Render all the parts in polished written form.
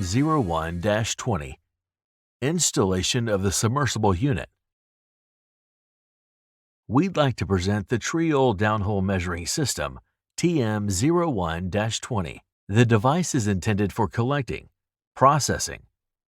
TM01-20. Installation of the submersible unit. We'd like to present the Triol Downhole Measuring System, TM01-20. The device is intended for collecting, processing,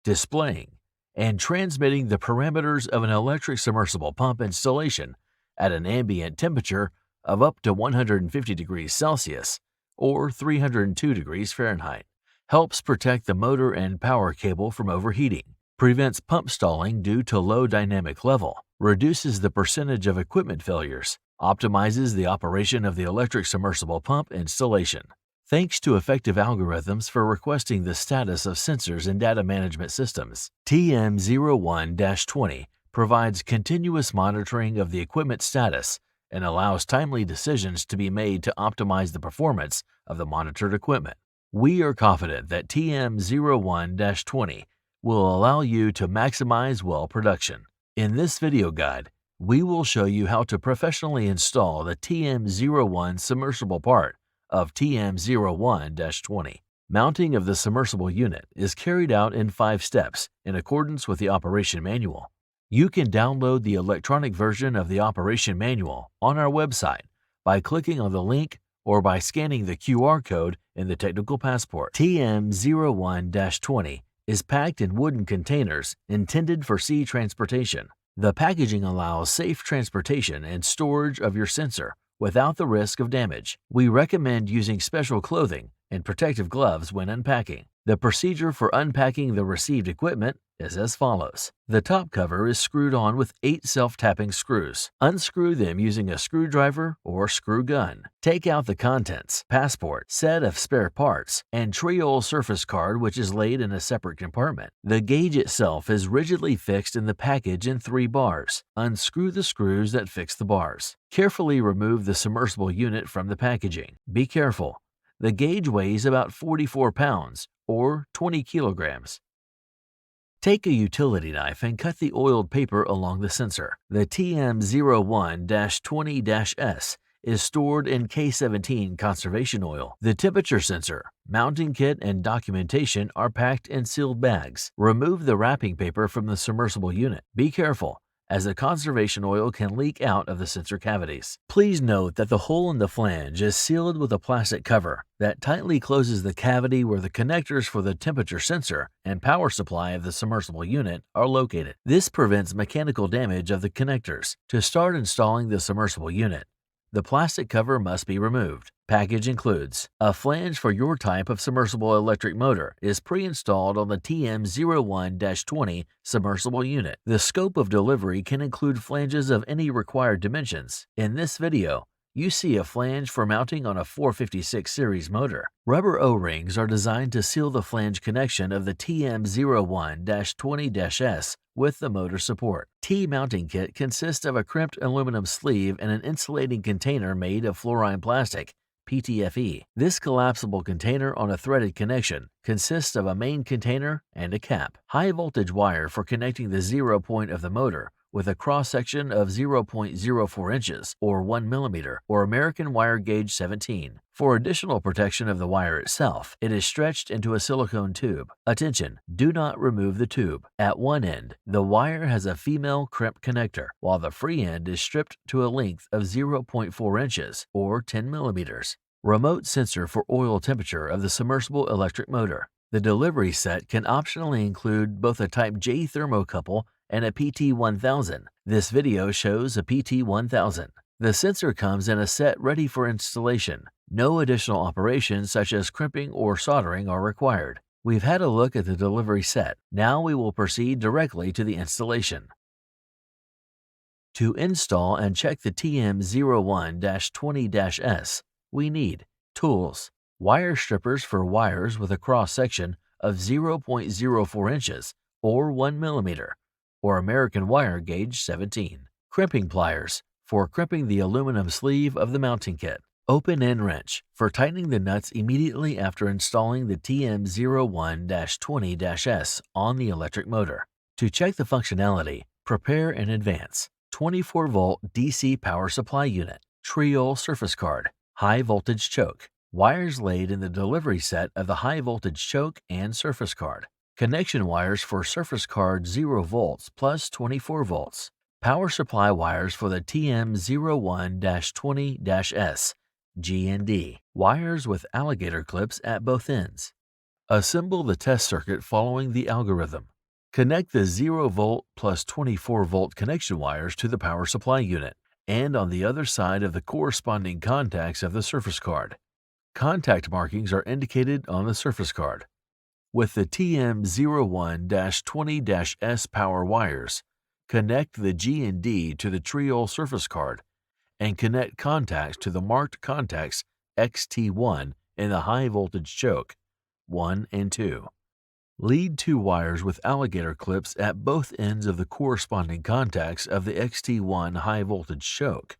displaying, and transmitting the parameters of an electric submersible pump installation at an ambient temperature of up to 150 degrees Celsius or 302 degrees Fahrenheit. Helps protect the motor and power cable from overheating, prevents pump stalling due to low dynamic level, reduces the percentage of equipment failures, optimizes the operation of the electric submersible pump installation. Thanks to effective algorithms for requesting the status of sensors and data management systems, TM01-20 provides continuous monitoring of the equipment status and allows timely decisions to be made to optimize the performance of the monitored equipment. We are confident that TM01-20 will allow you to maximize well production. In this video guide, we will show you how to professionally install the TM01 submersible part of TM01-20. Mounting of the submersible unit is carried out in 5 steps in accordance with the operation manual. You can download the electronic version of the operation manual on our website by clicking on the link or by scanning the QR code in the technical passport. TM01-20 is packed in wooden containers intended for sea transportation. The packaging allows safe transportation and storage of your sensor without the risk of damage. We recommend using special clothing and protective gloves when unpacking. The procedure for unpacking the received equipment is as follows. The top cover is screwed on with 8 self-tapping screws. Unscrew them using a screwdriver or screw gun. Take out the contents, passport, set of spare parts, and Triol surface card, which is laid in a separate compartment. The gauge itself is rigidly fixed in the package in 3 bars. Unscrew the screws that fix the bars. Carefully remove the submersible unit from the packaging. Be careful. The gauge weighs about 44 pounds or 20 kilograms. Take a utility knife and cut the oiled paper along the sensor. The TM01-20-S is stored in K17 conservation oil. The temperature sensor, mounting kit, and documentation are packed in sealed bags. Remove the wrapping paper from the submersible unit. Be careful, as the conservation oil can leak out of the sensor cavities. Please note that the hole in the flange is sealed with a plastic cover that tightly closes the cavity where the connectors for the temperature sensor and power supply of the submersible unit are located. This prevents mechanical damage of the connectors. To start installing the submersible unit, the plastic cover must be removed. Package includes a flange for your type of submersible electric motor is pre-installed on the TM01-20 submersible unit. The scope of delivery can include flanges of any required dimensions. In this video, you see a flange for mounting on a 456 series motor. Rubber O-rings are designed to seal the flange connection of the TM01-20-S with the motor support. T-mounting kit consists of a crimped aluminum sleeve and an insulating container made of fluorine plastic, PTFE. This collapsible container on a threaded connection consists of a main container and a cap. High voltage wire for connecting the 0 point of the motor with a cross-section of 0.04 inches or 1 millimeter or American wire gauge 17. For additional protection of the wire itself, it is stretched into a silicone tube. Attention, do not remove the tube. At one end, the wire has a female crimp connector, while the free end is stripped to a length of 0.4 inches or 10 millimeters. Remote sensor for oil temperature of the submersible electric motor. The delivery set can optionally include both a Type J thermocouple and a PT-1000. This video shows a PT-1000. The sensor comes in a set ready for installation. No additional operations such as crimping or soldering are required. We've had a look at the delivery set. Now we will proceed directly to the installation. To install and check the TM01-20-S, we need tools, wire strippers for wires with a cross-section of 0.04 inches or 1 millimeter, or American wire gauge 17. Crimping pliers for crimping the aluminum sleeve of the mounting kit. Open-end wrench for tightening the nuts immediately after installing the TM01-20-S on the electric motor. To check the functionality, prepare in advance. 24-volt DC power supply unit, Triol surface card, high voltage choke, Wires laid in the delivery set of the high voltage choke and surface card. Connection wires for surface card 0 volts plus 24 volts. Power supply wires for the TM01-20-S, G&D. Wires with alligator clips at both ends. Assemble the test circuit following the algorithm. Connect the 0 volt plus 24 volt connection wires to the power supply unit and on the other side of the corresponding contacts of the surface card. Contact markings are indicated on the surface card. With the TM01-20-S power wires, connect the G&D to the Triol surface card and connect contacts to the marked contacts XT1 in the high voltage choke 1 and 2. Lead 2 wires with alligator clips at both ends of the corresponding contacts of the XT1 high voltage choke.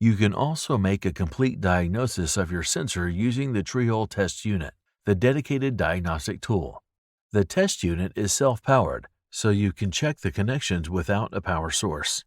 You can also make a complete diagnosis of your sensor using the Triol test unit, the dedicated diagnostic tool. The test unit is self-powered, so you can check the connections without a power source.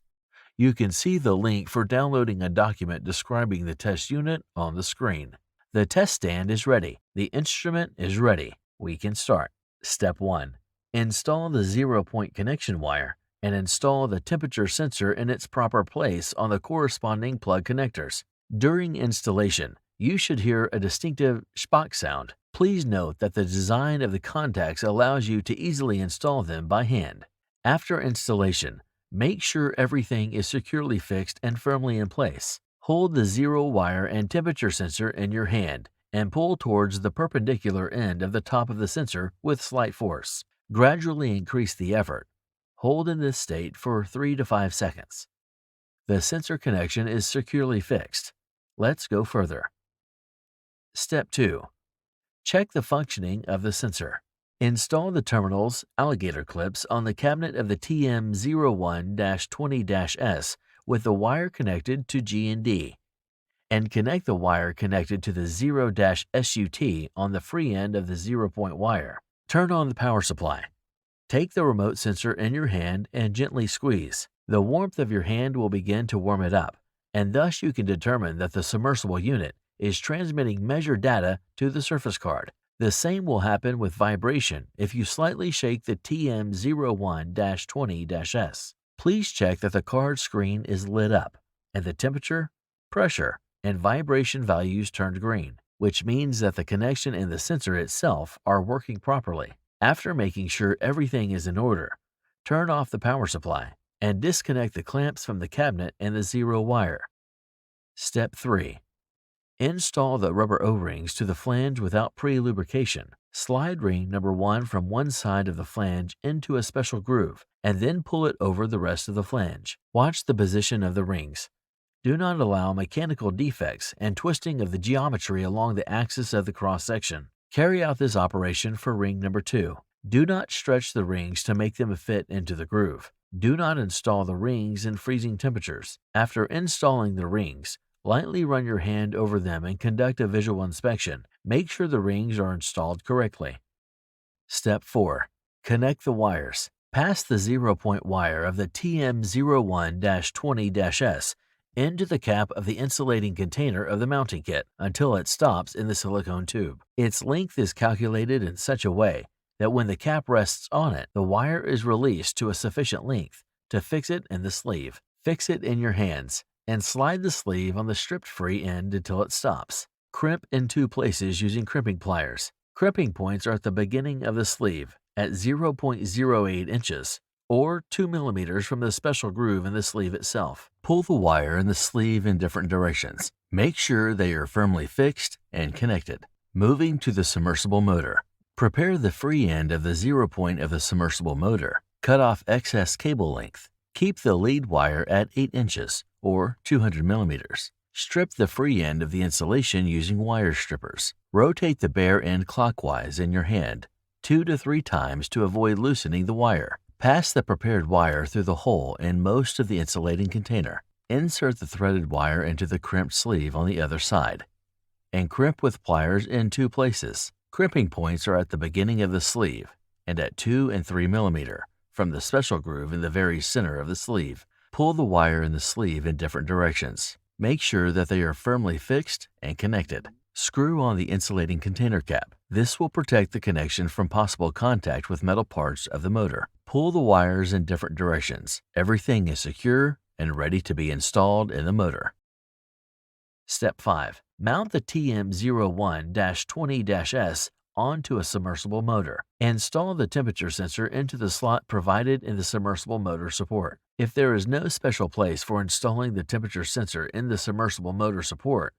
You can see the link for downloading a document describing the test unit on the screen. The test stand is ready. The instrument is ready. We can start. Step 1. Install the 0-point connection wire and install the temperature sensor in its proper place on the corresponding plug connectors. During installation, you should hear a distinctive SPOK sound. Please note that the design of the contacts allows you to easily install them by hand. After installation, make sure everything is securely fixed and firmly in place. Hold the 0 wire and temperature sensor in your hand and pull towards the perpendicular end of the top of the sensor with slight force. Gradually increase the effort. Hold in this state for 3 to 5 seconds. The sensor connection is securely fixed. Let's go further. Step 2. Check the functioning of the sensor. Install the terminal's alligator clips on the cabinet of the TM01-20-S with the wire connected to G&D, and connect the wire connected to the 0-SUT on the free end of the 0-point wire. Turn on the power supply. Take the remote sensor in your hand and gently squeeze. The warmth of your hand will begin to warm it up, and thus you can determine that the submersible unit is transmitting measured data to the surface card. The same will happen with vibration if you slightly shake the TM01-20-S. Please check that the card screen is lit up and the temperature, pressure, and vibration values turned green, which means that the connection and the sensor itself are working properly. After making sure everything is in order, turn off the power supply and disconnect the clamps from the cabinet and the 0 wire. Step 3. Install the rubber O-rings to the flange without pre-lubrication. Slide ring number 1 from one side of the flange into a special groove and then pull it over the rest of the flange. Watch the position of the rings. Do not allow mechanical defects and twisting of the geometry along the axis of the cross-section. Carry out this operation for ring number 2. Do not stretch the rings to make them fit into the groove. Do not install the rings in freezing temperatures. After installing the rings, lightly run your hand over them and conduct a visual inspection. Make sure the rings are installed correctly. Step 4. Connect the wires. Pass the 0-point wire of the TM01-20-S into the cap of the insulating container of the mounting kit until it stops in the silicone tube. Its length is calculated in such a way that when the cap rests on it, the wire is released to a sufficient length to fix it in the sleeve. Fix it in your hands and slide the sleeve on the stripped free end until it stops. Crimp in 2 places using crimping pliers. Crimping points are at the beginning of the sleeve at 0.08 inches or 2 millimeters from the special groove in the sleeve itself. Pull the wire in the sleeve in different directions. Make sure they are firmly fixed and connected. Moving to the submersible motor. Prepare the free end of the 0 point of the submersible motor. Cut off excess cable length. Keep the lead wire at 8 inches or 200 millimeters. Strip the free end of the insulation using wire strippers. Rotate the bare end clockwise in your hand 2 to 3 times to avoid loosening the wire. Pass the prepared wire through the hole in most of the insulating container. Insert the threaded wire into the crimped sleeve on the other side and crimp with pliers in 2 places. Crimping points are at the beginning of the sleeve and at 2 and 3 millimeter from the special groove in the very center of the sleeve. Pull the wire in the sleeve in different directions. Make sure that they are firmly fixed and connected. Screw on the insulating container cap. This will protect the connection from possible contact with metal parts of the motor. Pull the wires in different directions. Everything is secure and ready to be installed in the motor. Step 5. Mount the TM01-20-S onto a submersible motor. Install the temperature sensor into the slot provided in the submersible motor support. If there is no special place for installing the temperature sensor in the submersible motor support,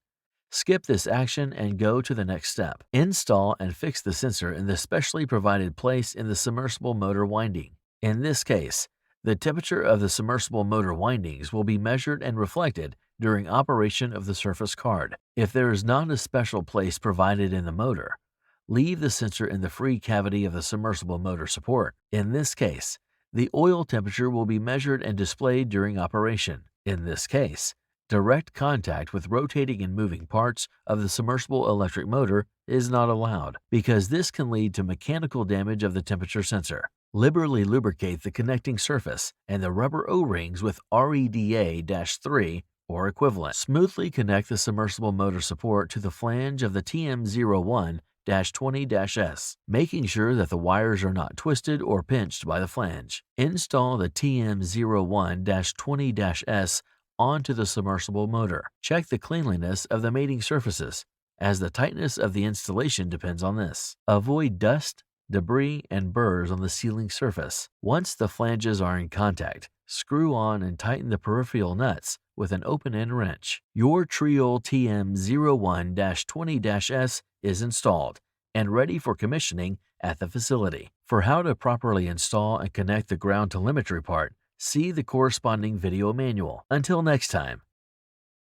skip this action and go to the next step. Install and fix the sensor in the specially provided place in the submersible motor winding. In this case, the temperature of the submersible motor windings will be measured and reflected during operation of the surface card. If there is not a special place provided in the motor, leave the sensor in the free cavity of the submersible motor support. In this case, the oil temperature will be measured and displayed during operation. In this case, direct contact with rotating and moving parts of the submersible electric motor is not allowed because this can lead to mechanical damage of the temperature sensor. Liberally lubricate the connecting surface and the rubber O-rings with REDA-3 or equivalent. Smoothly connect the submersible motor support to the flange of the TM01-20-S, making sure that the wires are not twisted or pinched by the flange. Install the TM01-20-S onto the submersible motor. Check the cleanliness of the mating surfaces, as the tightness of the installation depends on this. Avoid dust, debris, and burrs on the sealing surface. Once the flanges are in contact, screw on and tighten the peripheral nuts with an open-end wrench. Your Triol TM01-20-S is installed and ready for commissioning at the facility. For how to properly install and connect the ground telemetry part, see the corresponding video manual. Until next time,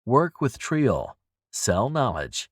work with Triol. Sell knowledge.